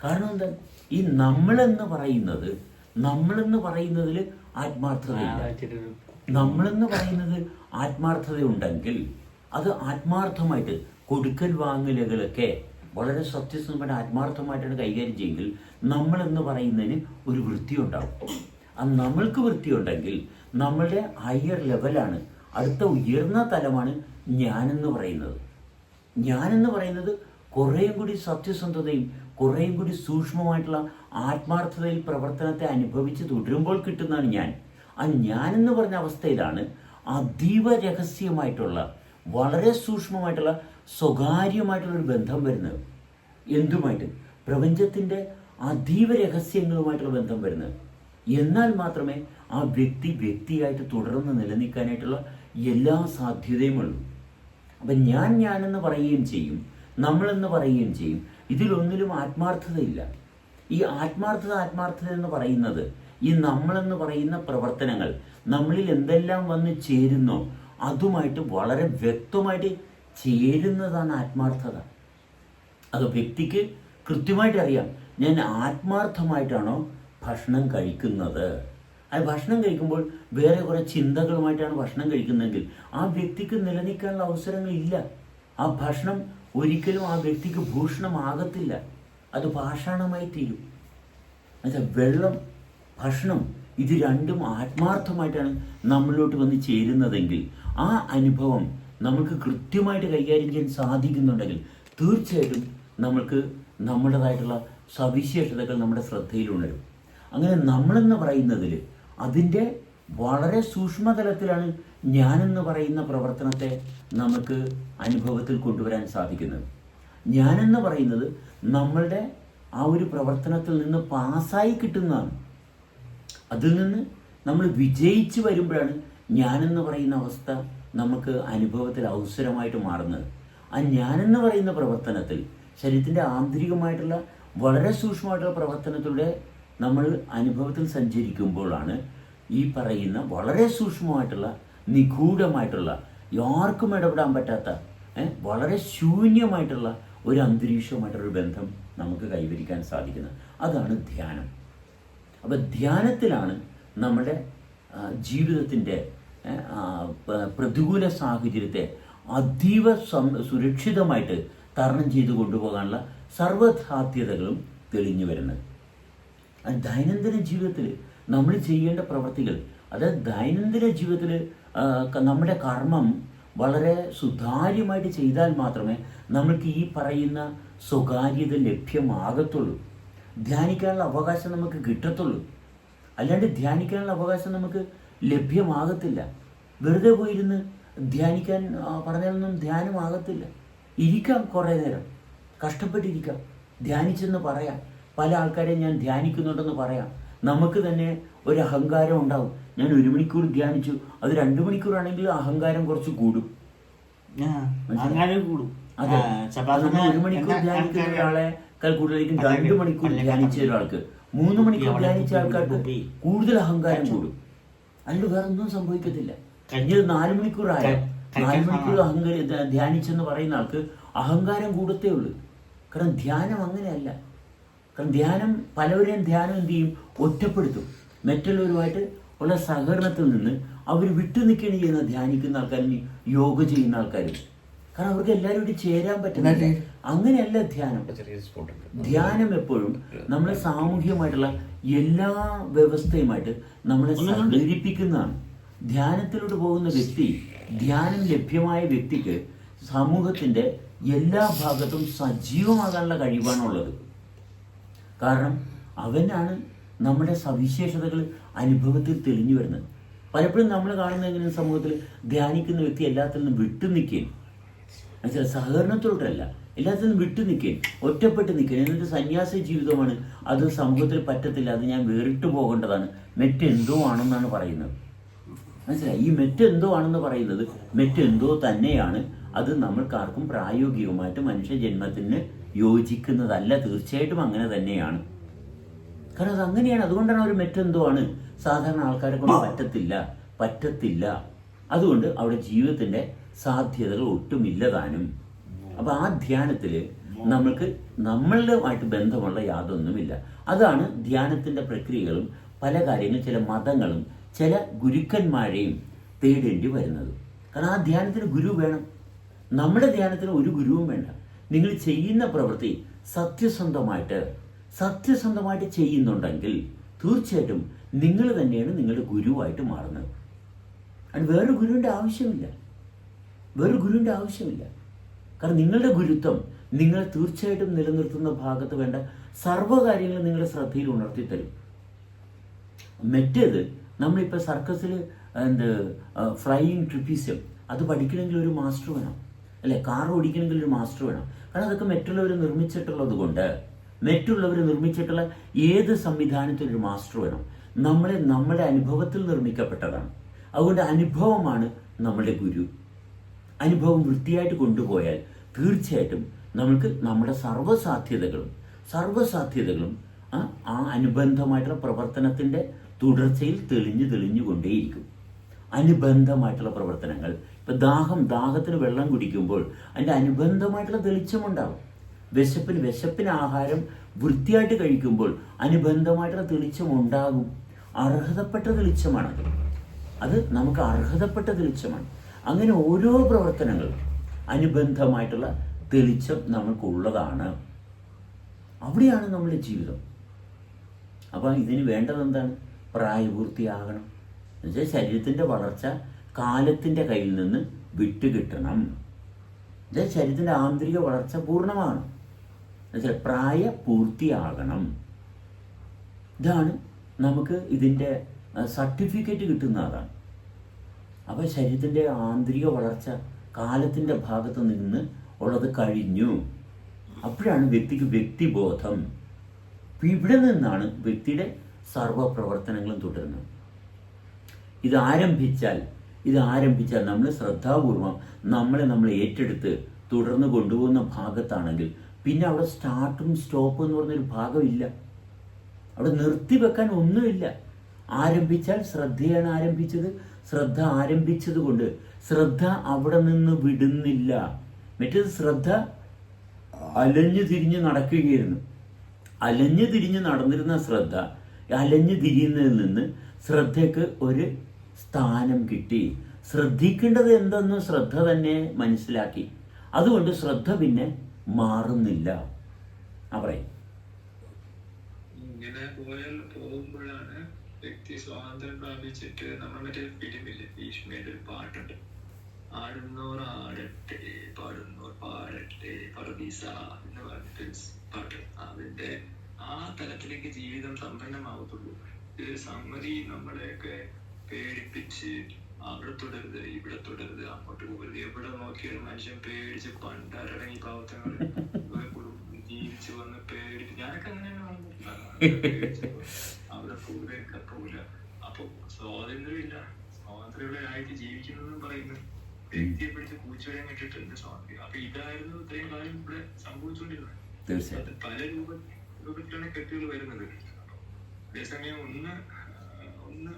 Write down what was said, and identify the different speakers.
Speaker 1: കാരണം എന്താ, ഈ നമ്മളെന്ന് പറയുന്നതിൽ ആത്മാർത്ഥതയില്ല. നമ്മളെന്ന് പറയുന്നത് ആത്മാർത്ഥതയുണ്ടെങ്കിൽ അത് ആത്മാർത്ഥമായിട്ട് കൊടുക്കൽ വാങ്ങലുകളൊക്കെ വളരെ സത്യസന്ധമായിട്ട് ആത്മാർത്ഥമായിട്ടാണ് കൈകാര്യം ചെയ്യുമെങ്കിൽ നമ്മളെന്ന് പറയുന്നതിന് ഒരു വൃത്തി ഉണ്ടാവും. ആ നമ്മൾക്ക് വൃത്തിയുണ്ടെങ്കിൽ നമ്മളുടെ ഹയർ ലെവലാണ്, അടുത്ത ഉയർന്ന തലമാണ് ഞാനെന്ന് പറയുന്നത്. ഞാനെന്ന് പറയുന്നത് കുറേയും കൂടി സത്യസന്ധതയും കുറേയും കൂടി സൂക്ഷ്മമായിട്ടുള്ള ആത്മാർത്ഥതയിൽ പ്രവർത്തനത്തെ അനുഭവിച്ച് തുടരുമ്പോൾ കിട്ടുന്നതാണ് ഞാൻ. ആ ഞാനെന്ന് പറഞ്ഞ അവസ്ഥയിലാണ് അതീവ രഹസ്യമായിട്ടുള്ള വളരെ സൂക്ഷ്മമായിട്ടുള്ള സ്വകാര്യമായിട്ടുള്ളൊരു ബന്ധം വരുന്നത്. എന്തുമായിട്ട്? പ്രപഞ്ചത്തിൻ്റെ അതീവ രഹസ്യങ്ങളുമായിട്ടുള്ള ബന്ധം വരുന്നത്. എന്നാൽ മാത്രമേ ആ വ്യക്തിയായിട്ട് തുടർന്ന് നിലനിൽക്കാനായിട്ടുള്ള എല്ലാ സാധ്യതയുമുള്ളൂ. അപ്പം ഞാനെന്ന് പറയുകയും ചെയ്യും, നമ്മളെന്ന് പറയുകയും ചെയ്യും. ഇതിലൊന്നിലും ആത്മാർത്ഥതയില്ല. ഈ ആത്മാർത്ഥത എന്ന് പറയുന്നത് ഈ നമ്മളെന്ന് പറയുന്ന പ്രവർത്തനങ്ങൾ നമ്മളിൽ എന്തെല്ലാം വന്ന് ചേരുന്നോ അതുമായിട്ട് വളരെ വ്യക്തമായിട്ട് ചേരുന്നതാണ് ആത്മാർത്ഥത. അത് വ്യക്തിക്ക് കൃത്യമായിട്ട് അറിയാം, ഞാൻ ആത്മാർത്ഥമായിട്ടാണോ ഭക്ഷണം കഴിക്കുന്നത്. അത് ഭക്ഷണം കഴിക്കുമ്പോൾ വേറെ കുറേ ചിന്തകളുമായിട്ടാണ് ഭക്ഷണം കഴിക്കുന്നതെങ്കിൽ ആ വ്യക്തിക്ക് നിലനിൽക്കാനുള്ള അവസരങ്ങളില്ല. ആ ഭക്ഷണം ഒരിക്കലും ആ വ്യക്തിക്ക് ഭൂഷണമാകത്തില്ല, അത് പാഷാണമായി തീരും. എന്നുവെച്ചാൽ വെള്ളം, ഭക്ഷണം, ഇത് രണ്ടും ആത്മാർത്ഥമായിട്ടാണ് നമ്മളിലോട്ട് വന്ന് ചേരുന്നതെങ്കിൽ ആ അനുഭവം നമുക്ക് കൃത്യമായിട്ട് കൈകാര്യം ചെയ്യാൻ സാധിക്കുന്നുണ്ടെങ്കിൽ തീർച്ചയായിട്ടും നമ്മൾക്ക് നമ്മുടേതായിട്ടുള്ള സവിശേഷതകൾ നമ്മുടെ ശ്രദ്ധയിൽ ഉണരും. അങ്ങനെ നമ്മളെന്ന് പറയുന്നതിൽ അതിൻ്റെ വളരെ സൂക്ഷ്മതലത്തിലാണ് ഞാനെന്ന് പറയുന്ന പ്രവർത്തനത്തെ നമുക്ക് അനുഭവത്തിൽ കൊണ്ടുവരാൻ സാധിക്കുന്നത്. ഞാനെന്ന് പറയുന്നത് നമ്മളുടെ ആ ഒരു പ്രവർത്തനത്തിൽ നിന്ന് പാസ്സായി കിട്ടുന്നതാണ്. അതിൽ നിന്ന് നമ്മൾ വിജയിച്ച് വരുമ്പോഴാണ് ഞാനെന്ന് പറയുന്ന അവസ്ഥ നമുക്ക് അനുഭവത്തിൽ അവസരമായിട്ട് മാറുന്നത്. ആ ഞാനെന്ന് പറയുന്ന പ്രവർത്തനത്തിൽ ശരീരത്തിൻ്റെ ആന്തരികമായിട്ടുള്ള വളരെ സൂക്ഷ്മമായിട്ടുള്ള പ്രവർത്തനത്തിലൂടെ നമ്മൾ അനുഭവത്തിൽ സഞ്ചരിക്കുമ്പോഴാണ് ഈ പറയുന്ന വളരെ സൂക്ഷ്മമായിട്ടുള്ള നിഗൂഢമായിട്ടുള്ള ആർക്കും ഇടപെടാൻ പറ്റാത്ത വളരെ ശൂന്യമായിട്ടുള്ള ഒരു അന്തരീക്ഷവുമായിട്ടൊരു ബന്ധം നമുക്ക് കൈവരിക്കാൻ സാധിക്കുന്നത്. അതാണ് ധ്യാനം. അപ്പോൾ ധ്യാനത്തിലാണ് നമ്മുടെ ജീവിതത്തിൻ്റെ പ്രതികൂല സാഹചര്യത്തെ അതീവ സുരക്ഷിതമായിട്ട് തരണം ചെയ്ത് കൊണ്ടുപോകാനുള്ള സർവ്വസാധ്യതകളും തെളിഞ്ഞു വരുന്നത്. ദൈനംദിന ജീവിതത്തിൽ നമ്മൾ ചെയ്യേണ്ട പ്രവൃത്തികൾ, അതായത് ദൈനംദിന ജീവിതത്തിൽ നമ്മുടെ കർമ്മം വളരെ സുതാര്യമായിട്ട് ചെയ്താൽ മാത്രമേ നമ്മൾക്ക് ഈ പറയുന്ന സ്വകാര്യത ലഭ്യമാകത്തുള്ളൂ. ധ്യാനിക്കാനുള്ള അവകാശം നമുക്ക് കിട്ടത്തുള്ളൂ. അല്ലാണ്ട് ധ്യാനിക്കാനുള്ള അവകാശം നമുക്ക് ലഭ്യമാകത്തില്ല. വെറുതെ പോയിരുന്ന് ധ്യാനിക്കാൻ പറഞ്ഞാലൊന്നും ധ്യാനമാകത്തില്ല. ഇരിക്കാം, കുറേ നേരം കഷ്ടപ്പെട്ടിരിക്കാം, ധ്യാനിച്ചെന്ന് പറയാം. പല ആൾക്കാരെയും ഞാൻ ധ്യാനിക്കുന്നുണ്ടെന്ന് പറയാം. നമുക്ക് തന്നെ ഒരു അഹങ്കാരം ഉണ്ടാവും. ഞാൻ 1 മണിക്കൂർ ധ്യാനിച്ചു, അത് 2 മണിക്കൂറാണെങ്കിൽ അഹങ്കാരം കുറച്ച് കൂടും. അതെ, 1 മണിക്കൂർ ധ്യാനിക്കുന്ന ഒരാളെ കൂടുതലായിരിക്കും 2 മണിക്കൂർ ധ്യാനിച്ച ഒരാൾക്ക്, 3 മണിക്കൂർ ധ്യാനിച്ച ആൾക്കാർക്ക് കൂടുതൽ അഹങ്കാരം കൂടും. അതിന് വേറെ ഒന്നും സംഭവിക്കത്തില്ല. കഴിഞ്ഞത് 4 മണിക്കൂറായ 4 മണിക്കൂർ ധ്യാനിച്ചെന്ന് പറയുന്ന ആൾക്ക് അഹങ്കാരം കൂടത്തേ ഉള്ളൂ. കാരണം ധ്യാനം അങ്ങനെയല്ല. കാരണം ധ്യാനം, പലവരെയും ധ്യാനം എന്ത് ചെയ്യും? ഒറ്റപ്പെടുത്തും. മറ്റുള്ളവരുമായിട്ട് ഉള്ള സഹകരണത്തിൽ നിന്ന് അവർ വിട്ടു നിൽക്കുകയാണ് ചെയ്യുന്ന ധ്യാനിക്കുന്ന ആൾക്കാരും യോഗ ചെയ്യുന്ന ആൾക്കാരും. കാരണം അവർക്ക് എല്ലാവരും കൂടി ചേരാൻ പറ്റുന്നില്ല. അങ്ങനെയല്ല ധ്യാനം. ധ്യാനം എപ്പോഴും നമ്മളെ സാമൂഹികമായിട്ടുള്ള എല്ലാ വ്യവസ്ഥയുമായിട്ട് നമ്മളെ സഹകരിപ്പിക്കുന്നതാണ്. ധ്യാനത്തിലൂടെ പോകുന്ന വ്യക്തി, ധ്യാനം ലഭ്യമായ വ്യക്തിക്ക് സമൂഹത്തിൻ്റെ എല്ലാ ഭാഗത്തും സജീവമാകാനുള്ള കഴിവാണുള്ളത്. കാരണം അവനാണ് നമ്മുടെ സവിശേഷതകൾ അനുഭവത്തിൽ തെളിഞ്ഞു വരുന്നത്. പലപ്പോഴും നമ്മൾ കാണുന്ന എങ്ങനെ സമൂഹത്തിൽ ധ്യാനിക്കുന്ന വ്യക്തി എല്ലാത്തിൽ നിന്നും വിട്ടു നിൽക്കുകയും, എന്നുവെച്ചാൽ സഹകരണത്തോട്ടല്ല, എല്ലാത്തിൽ നിന്നും വിട്ടു നിൽക്കുകയും ഒറ്റപ്പെട്ട് നിൽക്കുകയും, എന്നിട്ട് സന്യാസ ജീവിതമാണ്, അത് സമൂഹത്തിൽ പറ്റത്തില്ല, അത് ഞാൻ വേറിട്ട് പോകേണ്ടതാണ്, മറ്റെന്തോ ആണെന്നാണ് പറയുന്നത്. മനസ്സിലായി? ഈ മറ്റെന്തോ ആണെന്ന് പറയുന്നത് മറ്റെന്തോ തന്നെയാണ്. അത് നമ്മൾക്കാർക്കും പ്രായോഗികമായിട്ട് മനുഷ്യജന്മത്തിന് യോജിക്കുന്നതല്ല. തീർച്ചയായിട്ടും അങ്ങനെ തന്നെയാണ്. കാരണം അത് അങ്ങനെയാണ്. അതുകൊണ്ടാണ് ഒരു മറ്റെന്തോ ആണ്. സാധാരണ ആൾക്കാരെ കൊണ്ട് പറ്റത്തില്ല. അതുകൊണ്ട് അവിടെ ജീവിതത്തിൻ്റെ സാധ്യതകൾ ഒട്ടുമില്ലതാനും. അപ്പോൾ ആ ധ്യാനത്തിൽ നമ്മളുമായിട്ട് ബന്ധമുള്ള യാതൊന്നുമില്ല. അതാണ് ധ്യാനത്തിന്റെ പ്രക്രിയകളും പല കാര്യങ്ങളും ചില മതങ്ങളും ചില ഗുരുക്കന്മാരെയും തേടേണ്ടി വരുന്നത്. കാരണം ആ ധ്യാനത്തിന് ഗുരു വേണം. നമ്മുടെ ധ്യാനത്തിന് ഒരു ഗുരുവും വേണ്ട. നിങ്ങൾ ചെയ്യുന്ന പ്രവൃത്തി സത്യസന്ധമായിട്ട് ചെയ്യുന്നുണ്ടെങ്കിൽ തീർച്ചയായിട്ടും നിങ്ങൾ തന്നെയാണ് നിങ്ങളുടെ ഗുരുവായിട്ട് മാറുന്നത്. അത് വേറൊരു ഗുരുവിൻ്റെ ആവശ്യമില്ല. കാരണം നിങ്ങളുടെ ഗുരുത്വം നിങ്ങളെ തീർച്ചയായിട്ടും നിലനിർത്തുന്ന ഭാഗത്ത് വേണ്ട സർവ്വകാര്യങ്ങളും നിങ്ങളുടെ ശ്രദ്ധയിൽ ഉണർത്തിത്തരും. മറ്റേത് നമ്മളിപ്പോൾ സർക്കസിൽ ഫ്ലൈയിങ് ട്രിപ്പീസിയം അത് പഠിക്കണമെങ്കിൽ ഒരു മാസ്റ്റർ വേണം, അല്ലെ? കാർ ഓടിക്കണമെങ്കിൽ ഒരു മാസ്റ്റർ വേണം. കാരണം അതൊക്കെ മറ്റുള്ളവർ നിർമ്മിച്ചിട്ടുള്ള ഏത് സംവിധാനത്തിനൊരു മാസ്റ്റർ വേണം. നമ്മുടെ അനുഭവത്തിൽ നിർമ്മിക്കപ്പെട്ടതാണ്. അതുകൊണ്ട് അനുഭവമാണ് നമ്മുടെ ഗുരു. അനുഭവം വൃത്തിയായിട്ട് കൊണ്ടുപോയാൽ തീർച്ചയായിട്ടും നമുക്ക് നമ്മുടെ സർവ്വസാധ്യതകളും ആ അനുബന്ധമായിട്ടുള്ള പ്രവർത്തനത്തിൻ്റെ തുടർച്ചയിൽ തെളിഞ്ഞുകൊണ്ടേയിരിക്കും. അനുബന്ധമായിട്ടുള്ള പ്രവർത്തനങ്ങൾ, ഇപ്പം ദാഹത്തിന് വെള്ളം കുടിക്കുമ്പോൾ അതിൻ്റെ അനുബന്ധമായിട്ടുള്ള തെളിച്ചമുണ്ടാകും. വിശപ്പിന് ആഹാരം വൃത്തിയായിട്ട് കഴിക്കുമ്പോൾ അനുബന്ധമായിട്ടുള്ള തെളിച്ചമുണ്ടാകും. അർഹതപ്പെട്ട തെളിച്ചമാണത്. അത് നമുക്ക് അർഹതപ്പെട്ട തെളിച്ചമാണ്. അങ്ങനെ ഓരോ പ്രവർത്തനങ്ങളും അനുബന്ധമായിട്ടുള്ള തെളിച്ചം നമുക്കുള്ളതാണ്. അവിടെയാണ് നമ്മുടെ ജീവിതം. അപ്പം ഇതിന് വേണ്ടത് എന്താണ്? പ്രായപൂർത്തിയാകണം. എന്നുവെച്ചാൽ ശരീരത്തിൻ്റെ വളർച്ച കാലത്തിൻ്റെ കയ്യിൽ നിന്ന് വിട്ടുകിട്ടണം. എന്നുവെച്ചാൽ ശരീരത്തിൻ്റെ ആന്തരിക വളർച്ച പൂർണ്ണമാകണം. എന്നുവെച്ചാൽ പ്രായപൂർത്തിയാകണം. ഇതാണ് നമുക്ക് ഇതിൻ്റെ സർട്ടിഫിക്കറ്റ് കിട്ടുന്ന അതാണ്. അപ്പോൾ ശരീരത്തിൻ്റെ ആന്തരിക വളർച്ച കാലത്തിൻ്റെ ഭാഗത്ത് നിന്ന് ഉള്ളത് കഴിഞ്ഞു. അപ്പോഴാണ് വ്യക്തിക്ക് വ്യക്തിബോധം. ഇവിടെ നിന്നാണ് വ്യക്തിയുടെ സർവ്വപ്രവർത്തനങ്ങളും തുടരുന്നത്. ഇത് ആരംഭിച്ചാൽ നമ്മൾ ശ്രദ്ധാപൂർവം നമ്മൾ ഏറ്റെടുത്ത് തുടർന്ന് കൊണ്ടുപോകുന്ന ഭാഗത്താണെങ്കിൽ പിന്നെ അവിടെ സ്റ്റാർട്ടും സ്റ്റോപ്പും എന്ന് പറഞ്ഞൊരു ഭാഗമില്ല. അവിടെ നിർത്തിവെക്കാൻ ഒന്നുമില്ല. ആരംഭിച്ചാൽ ശ്രദ്ധയാണ് ആരംഭിച്ചത്. ശ്രദ്ധ ആരംഭിച്ചത് കൊണ്ട് ശ്രദ്ധ അവിടെ നിന്ന് വിടുന്നില്ല. മറ്റേത് ശ്രദ്ധ അലഞ്ഞു തിരിഞ്ഞ് നടക്കുകയായിരുന്നു. അലഞ്ഞു തിരിഞ്ഞ് നടന്നിരുന്ന ശ്രദ്ധ അലഞ്ഞു തിരിയുന്നതിൽ നിന്ന് ശ്രദ്ധയ്ക്ക് ഒരു സ്ഥാനം കിട്ടി. ശ്രദ്ധിക്കേണ്ടത് എന്തെന്ന് ശ്രദ്ധ തന്നെ മനസ്സിലാക്കി. അതുകൊണ്ട് ശ്രദ്ധ പിന്നെ മാറുന്നില്ല. പറയും
Speaker 2: ഇങ്ങനെ പോകുമ്പോഴാണ് വ്യക്തി സ്വാതന്ത്ര്യം പ്രാപിച്ചിട്ട് നമ്മൾ മറ്റേ ഫിലിമില്ലേ ഭീഷ്മയുടെ ഒരു പാട്ടുണ്ട്, ആടുന്നോർ ആടട്ടെ പാടുന്നോർ പാടട്ടെ പറുദീസ എന്ന് പറഞ്ഞിട്ട് പാട്ട്. അതിന്റെ ആ തലത്തിലേക്ക് ജീവിതം സമ്പന്നമാവത്തുള്ളൂ. ഇത് സമ്മതി നമ്മളെയൊക്കെ പേടിപ്പിച്ച് അവിടെ തുടരുത് ഇവിടെ തുടരുത് അങ്ങോട്ട് പോകരുത് എവിടെ നോക്കിയാലും മനുഷ്യൻ പേടിച്ച് പണ്ടരടങ്ങി പാവത്തങ്ങൾ ജീവിച്ചു വന്ന് പേടിച്ച് ഞാനൊക്കെ അങ്ങനെയാണ് അവിടെ പോകില്ല. അപ്പൊ സ്വാതന്ത്ര്യമുള്ള ആയിട്ട് ജീവിക്കുന്നതെന്ന് പറയുന്നത് വ്യക്തിയെ പിടിച്ച് കൂച്ചുവരാൻ കിട്ടിയിട്ടുണ്ട് സ്വാതന്ത്ര്യം. അപ്പൊ ഇതായിരുന്നു ഇത്രയും കാലം ഇവിടെ സംഭവിച്ചുകൊണ്ടിരുന്നത്. പല രൂപത്തിലാണ് കെട്ടുകൾ വരുന്നത്. അതേസമയം ഒന്ന്